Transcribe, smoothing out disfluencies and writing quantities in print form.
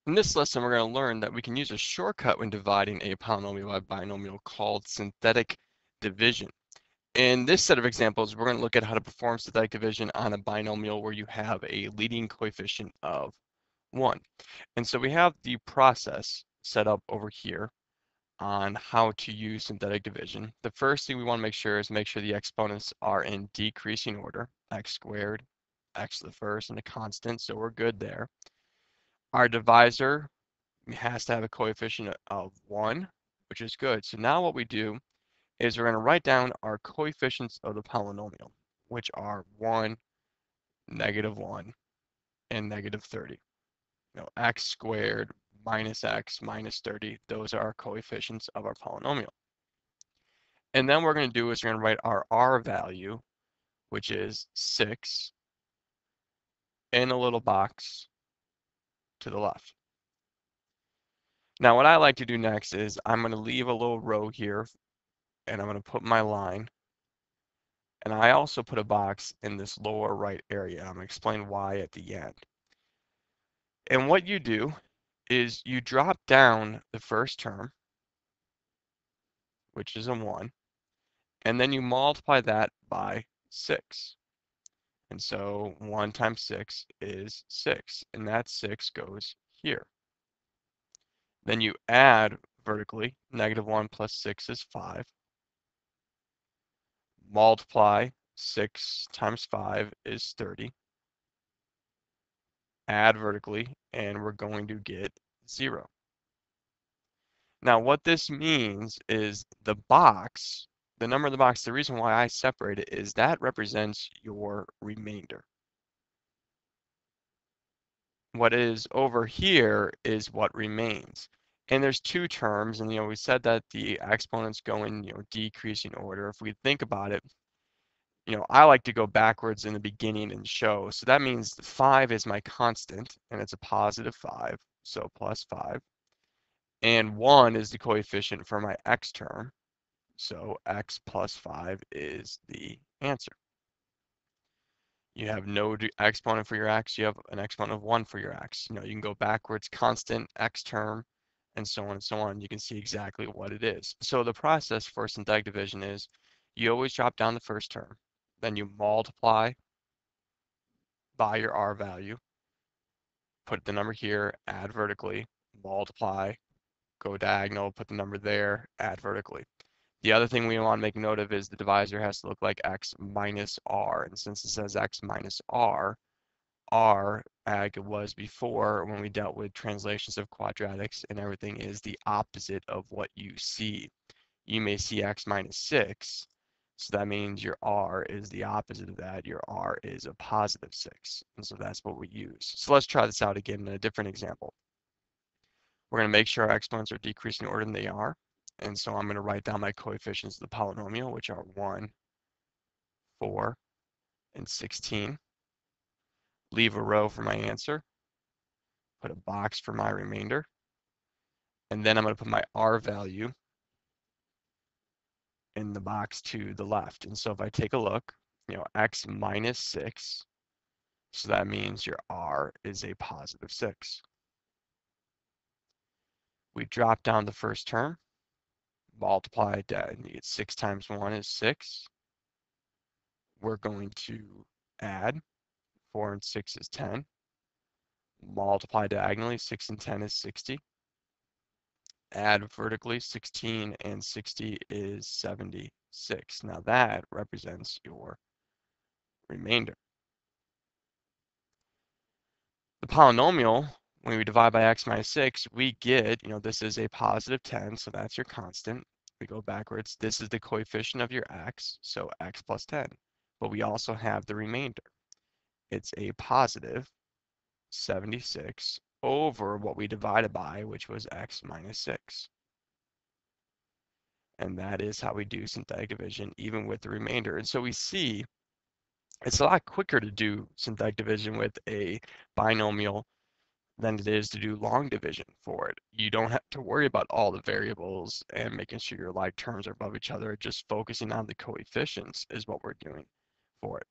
In this lesson, we're going to learn that we can use a shortcut when dividing a polynomial by binomial called synthetic division. In this set of examples, we're going to look at how to perform synthetic division on a binomial where you have a leading coefficient of 1. And so we have the process set up over here on how to use synthetic division. The first thing we want to make sure is the exponents are in decreasing order, x squared, x to the first, and a constant, so we're good there. Our divisor has to have a coefficient of 1, which is good. So now what we do is we're going to write down our coefficients of the polynomial, which are 1, -1, and -30. X squared minus x minus 30, those are our coefficients of our polynomial. And then what we're going to do is we're going to write our r value, which is 6, in a little box to the left. Now what I like to do next is I'm going to leave a little row here and I'm going to put my line. And I also put a box in this lower right area. I'm going to explain why at the end. And what you do is you drop down the first term, which is a 1, and then you multiply that by 6. And so 1 times 6 is 6, and that 6 goes here. Then you add vertically, -1 plus 6 is 5. Multiply 6 times 5 is 30. Add vertically, and we're going to get 0. Now, what this means is the box, the number in the box, the reason why I separate it is that represents your remainder. What is over here is what remains. And there's two terms, and we said that the exponents go in decreasing order. If we think about it, I like to go backwards in the beginning and show. So that means 5 is my constant, and it's a positive 5, so plus 5. And 1 is the coefficient for my x term, so x plus 5 is the answer. You have no exponent for your x, you have an exponent of 1 for your x. You can go backwards, constant, x term, and so on and so on. You can see exactly what it is. So the process for synthetic division is you always drop down the first term, then you multiply by your r value, put the number here, add vertically, multiply, go diagonal, put the number there, add vertically. The other thing we want to make note of is the divisor has to look like x minus r. And since it says x minus r, as it was before when we dealt with translations of quadratics and everything, is the opposite of what you see. You may see x minus 6, so that means your r is the opposite of that. Your r is a positive 6, and so that's what we use. So let's try this out again in a different example. We're going to make sure our exponents are decreasing order than they are. And so I'm going to write down my coefficients of the polynomial, which are 1, 4, and 16. Leave a row for my answer. Put a box for my remainder. And then I'm going to put my r value in the box to the left. And so if I take a look, x minus 6, so that means your r is a positive 6. We drop down the first term, multiply it down. You get 6 times 1 is 6. We're going to add. 4 and 6 is 10. Multiply diagonally, 6 and 10 is 60. Add vertically, 16 and 60 is 76. Now that represents your remainder. The polynomial, when we divide by x minus 6, we get, this is a positive 10, so that's your constant. We go backwards. This is the coefficient of your x, so x plus 10. But we also have the remainder. It's a positive 76 over what we divided by, which was x minus 6. And that is how we do synthetic division, even with the remainder. And so we see it's a lot quicker to do synthetic division with a binomial than it is to do long division for it. You don't have to worry about all the variables and making sure your like terms are above each other. Just focusing on the coefficients is what we're doing for it.